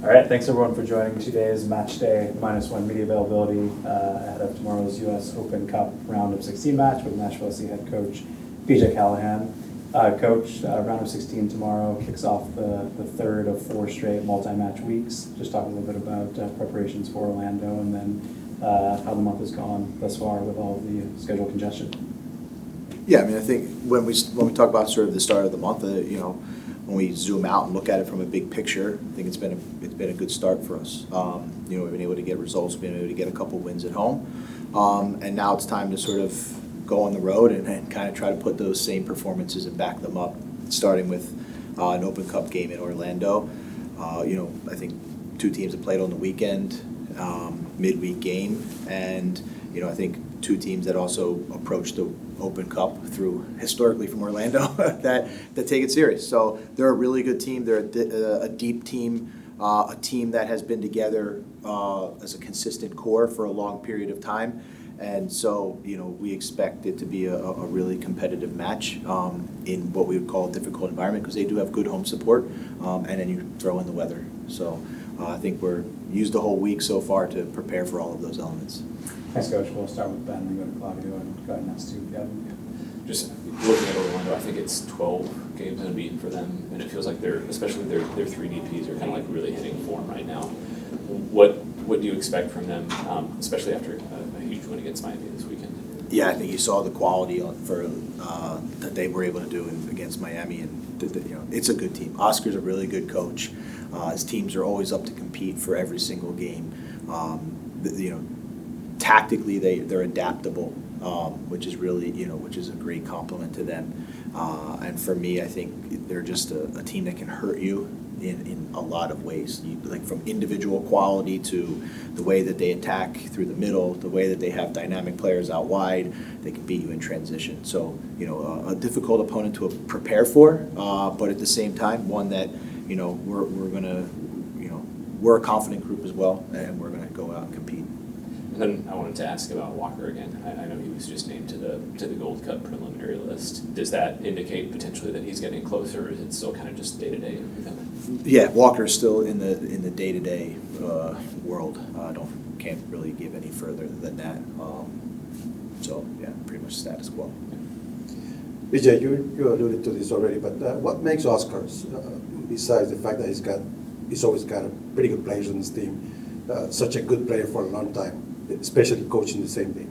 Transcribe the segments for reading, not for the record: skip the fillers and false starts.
All right, thanks everyone for joining today's match day -1 media availability ahead of tomorrow's U.S. Open Cup round of 16 match with Nashville SC head coach Callaghan. Coach, round of 16 tomorrow kicks off the third of 4 straight multi-match weeks. Just talk a little bit about preparations for Orlando and then how the month has gone thus far with all the schedule congestion. Yeah, I mean, I think when we talk about sort of the start of the month, when we zoom out and look at it from a big picture, I think it's been a good start for us. We've been able to get results, we've been able to get a couple wins at home, and now it's time to sort of go on the road and kind of try to put those same performances and back them up, starting with an Open Cup game in Orlando. I think 2 teams have played on the weekend, midweek game, and I think 2 teams that also approached the Open Cup historically from Orlando that take it serious. So they're a really good team. They're a deep team, a team that has been together as a consistent core for a long period of time. And so, we expect it to be a really competitive match in what we would call a difficult environment because they do have good home support, and then you throw in the weather. So I think we're used the whole week so far to prepare for all of those elements. Thanks, Coach. We'll start with Ben and go to Claudio and go ahead and ask you. Just looking at Orlando, I think it's 12 games unbeaten for them, and it feels like especially their 3 DPs are kind of like really hitting form right now. What do you expect from them, especially after a huge win against Miami this weekend? Yeah, I think you saw the quality that they were able to do against Miami, and it's a good team. Oscar's a really good coach. His teams are always up to compete for every single game. Tactically they're adaptable, which is really which is a great compliment to them. And for me, I think they're just a team that can hurt you in a lot of ways, like from individual quality to the way that they attack through the middle, the way that they have dynamic players out wide. They can beat you in transition. So a difficult opponent to prepare for, but at the same time one that we're a confident group as well, and we're gonna go out and compete. And then I wanted to ask about Walker again. I know he was just named to the Gold Cup preliminary list. Does that indicate potentially that he's getting closer, or is it still kind of just day-to-day with him? Yeah, Walker's still in the day-to-day world. Can't really give any further than that. So yeah, pretty much status quo. Vijay, you alluded to this already, but what makes Oscar, besides the fact that he's always got a pretty good players on his team, such a good player for a long time, especially coaching the same team?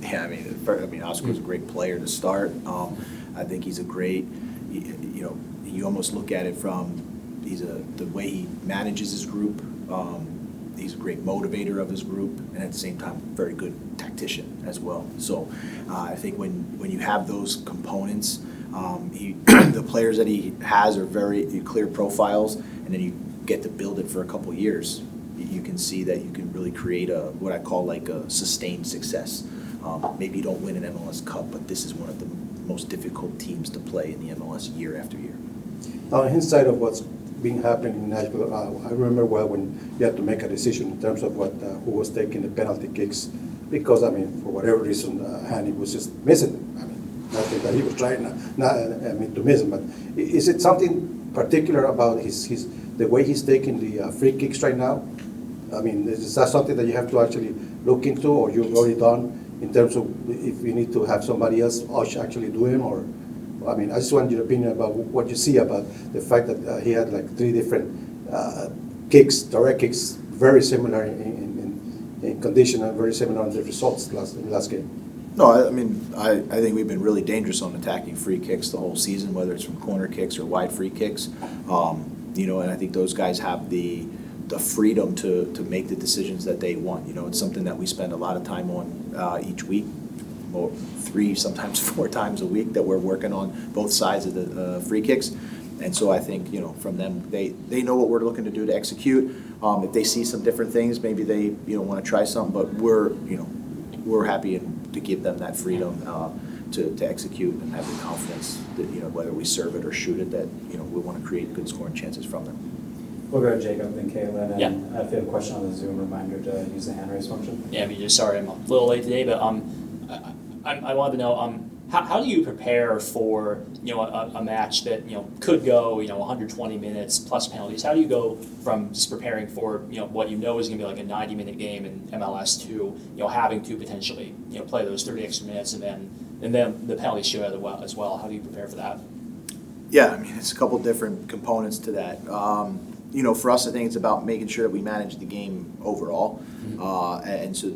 Yeah, I mean, Oscar's a great player to start. I think he's a great, you almost look at it from the way he manages his group. He's a great motivator of his group, and at the same time, very good tactician as well. So I think when you have those components, the players that he has are very clear profiles, and then you get to build it for a couple years. You can see that you can really create what I call like a sustained success. Maybe you don't win an MLS Cup, but this is one of the most difficult teams to play in the MLS year after year. On hindsight of what's been happening in Nashville, I remember well when you had to make a decision in terms of who was taking the penalty kicks, because for whatever reason, Hanny was just missing them. Nothing that he was trying to miss them, but is it something particular about the way he's taking the free kicks right now? Is that something that you have to actually look into, or you've already done, in terms of if you need to have somebody else actually do him? Or, I just want your opinion about what you see about the fact that he had like 3 different kicks, direct kicks, very similar in condition and very similar in the results in the last game. No, I think we've been really dangerous on attacking free kicks the whole season, whether it's from corner kicks or wide free kicks. And I think those guys have the freedom to make the decisions that they want. It's something that we spend a lot of time on each week, 3, sometimes 4 times a week, that we're working on both sides of the free kicks. And so I think, from them, they know what we're looking to do to execute. If they see some different things, maybe they want to try something, but we're happy to give them that freedom to execute and have the confidence that, whether we serve it or shoot it, that, we want to create good scoring chances from them. We'll go to Jacob and Caitlin, and if you have a question on the Zoom, reminder to use the hand raise function. Yeah, sorry I'm a little late today, but I wanted to know, how do you prepare for, a match that, could go, 120 minutes plus penalties? How do you go from just preparing for, what is going to be like a 90-minute game in MLS to, having to potentially, play those 30 extra minutes and then the penalty shootout as well? How do you prepare for that? Yeah, I mean, it's a couple different components to that. For us, I think it's about making sure that we manage the game overall. And so,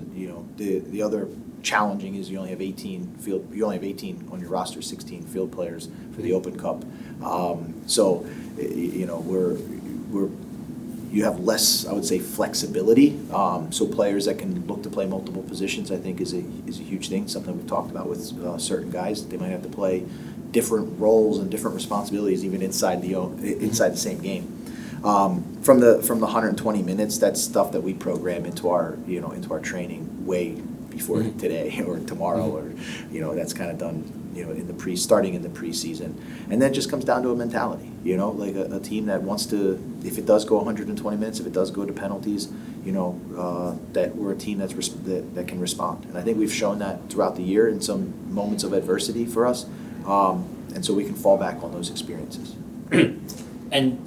the other challenging is you only have 18 on your roster, 16 field players for the Open Cup. You have less, I would say, flexibility. So players that can look to play multiple positions, I think, is a huge thing. Something we've talked about with certain guys. They might have to play different roles and different responsibilities even inside the same game. From the 120 minutes, that's stuff that we program into our training way before today or tomorrow, or that's kind of done starting in the preseason, and then it just comes down to a mentality. Like a team that wants to, if it does go 120 minutes, if it does go to penalties, that we're a team that can respond, and I think we've shown that throughout the year in some moments of adversity for us. And so we can fall back on those experiences. And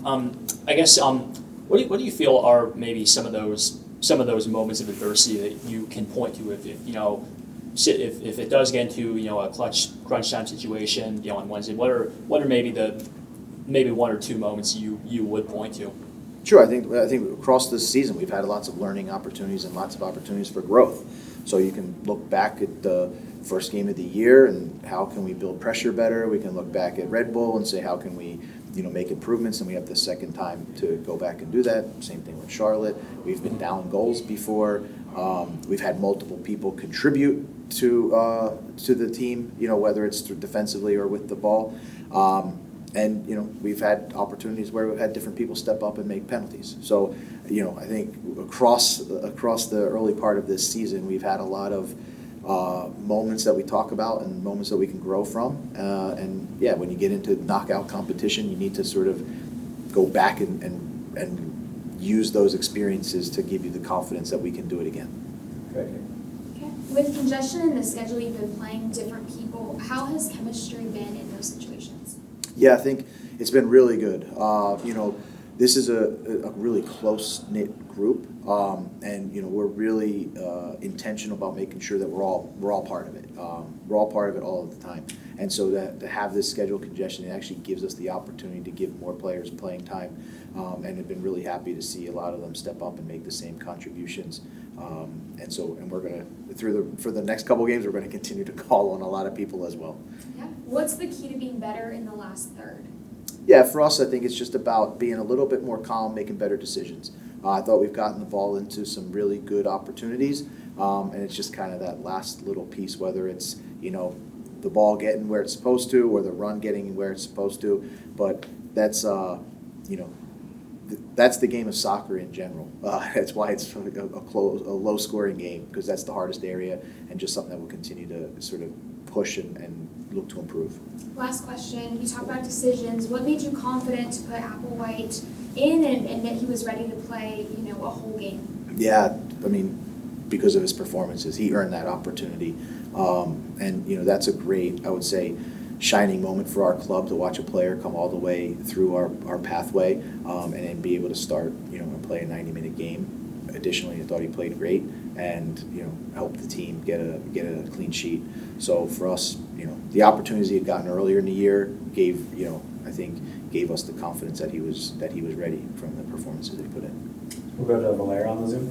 I guess what do you feel are maybe some of those moments of adversity that you can point to if it does get into a crunch time situation on Wednesday? What are maybe one or two moments you would point to? Sure, I think across this season we've had lots of learning opportunities and lots of opportunities for growth. So you can look back at the first game of the year and how can we build pressure better. We can look back at Red Bull and say how can we make improvements, and we have the second time to go back and do that. Same thing with Charlotte. We've been down goals before. We've had multiple people contribute to the team, whether it's defensively or with the ball. And we've had opportunities where we've had different people step up and make penalties. So I think across the early part of this season, we've had a lot of moments that we talk about and moments that we can grow from. When you get into knockout competition, you need to sort of go back and use those experiences to give you the confidence that we can do it again. Okay. With congestion in the schedule, you've been playing different people. How has chemistry been in those situations? Yeah, I think it's been really good. This is a really close-knit group, and we're really intentional about making sure that we're all part of it. We're all part of it all of the time, and so to have this schedule congestion, it actually gives us the opportunity to give more players playing time, and have been really happy to see a lot of them step up and make the same contributions. And we're gonna for the next couple of games, we're going to continue to call on a lot of people as well. Yeah. What's the key to being better in the last third? Yeah, for us, I think it's just about being a little bit more calm, making better decisions. I thought we've gotten the ball into some really good opportunities, and it's just kind of that last little piece, whether it's, the ball getting where it's supposed to or the run getting where it's supposed to. But that's, that's the game of soccer in general. That's why it's a low-scoring game, because that's the hardest area and just something that we'll continue to sort of push and look to improve. Last question. You talked about decisions. What made you confident to put Applewhite in and that he was ready to play, a whole game? Yeah, because of his performances. He earned that opportunity. And that's a great, I would say, shining moment for our club to watch a player come all the way through our pathway and then be able to start, and play a 90-minute game. Additionally, I thought he played great and, helped the team get a clean sheet. So for us, the opportunities he had gotten earlier in the year gave us the confidence that he was ready from the performances that he put in. We'll go to Valera on the Zoom.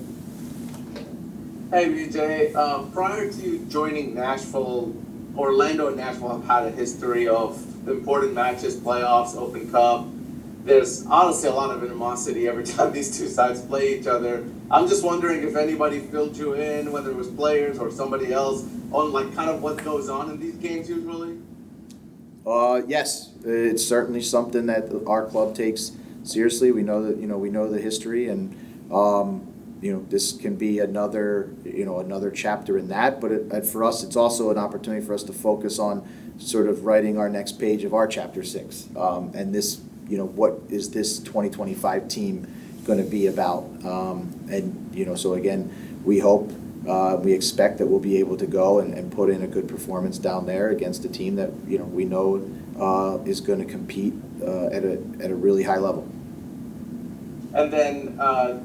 Hey, VJ. Prior to joining Nashville, Orlando and Nashville have had a history of important matches, playoffs, Open Cup. There's honestly a lot of animosity every time these two sides play each other. I'm just wondering if anybody filled you in, whether it was players or somebody else, on kind of what goes on in these games usually? Yes, it's certainly something that our club takes seriously. We know that we know the history, and this can be another chapter in that. But for us, it's also an opportunity for us to focus on sort of writing our next page of our chapter 6. And this, what is this 2025 team going to be about? So again, we hope We expect that we'll be able to go and put in a good performance down there against a team that, you know, we know is going to compete at a really high level. And then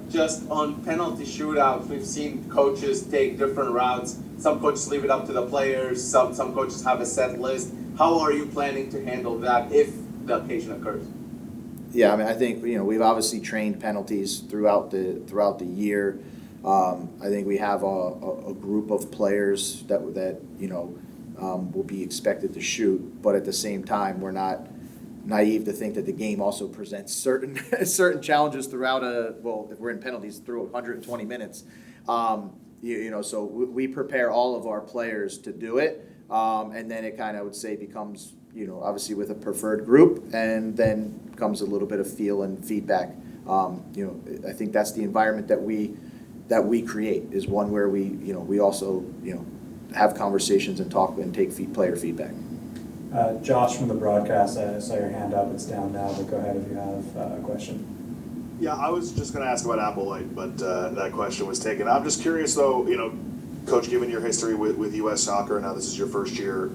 just on penalty shootouts, we've seen coaches take different routes. Some coaches leave it up to the players. Some coaches have a set list. How are you planning to handle that if the occasion occurs? Yeah, I mean, I think, you know, we've obviously trained penalties throughout the year. I think we have a group of players that you know will be expected to shoot, but at the same time, we're not naive to think that the game also presents certain challenges throughout if we're in penalties through 120 minutes. You know, so we prepare all of our players to do it, and then it kind of, I would say, becomes, you know, obviously with a preferred group, and then comes a little bit of feel and feedback. You know, I think that's the environment that we create, is one where we also, you know, have conversations and talk and take player feedback. Josh from the broadcast, I saw your hand up. It's down now, but go ahead if you have a question. Yeah, I was just going to ask about Applewhite, but that question was taken. I'm just curious, though, you know, Coach, given your history with U.S. soccer, now this is your first year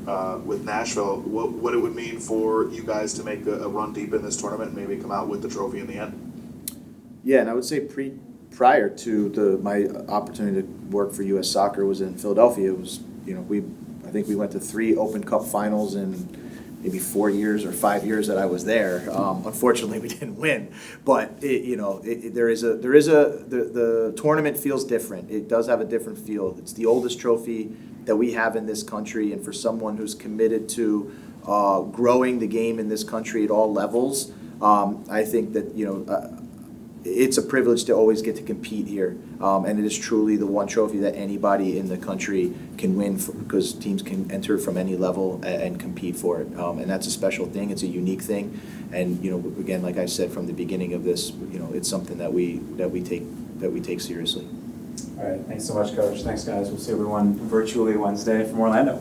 with Nashville, what it would mean for you guys to make a run deep in this tournament and maybe come out with the trophy in the end? Yeah, and I would say prior to my opportunity to work for U.S. Soccer was in Philadelphia. It was, you know, I think we went to 3 Open Cup finals in maybe 4 years or 5 years that I was there. Unfortunately, we didn't win, but the tournament feels different. It does have a different feel. It's the oldest trophy that we have in this country, and for someone who's committed to growing the game in this country at all levels, I think that, you know, it's a privilege to always get to compete here, and it is truly the one trophy that anybody in the country can win because teams can enter from any level and compete for it, and that's a special thing. It's a unique thing, and, you know, again, like I said from the beginning of this, you know, it's something that we take seriously. All right, thanks so much, Coach. Thanks, guys. We'll see everyone virtually Wednesday from Orlando.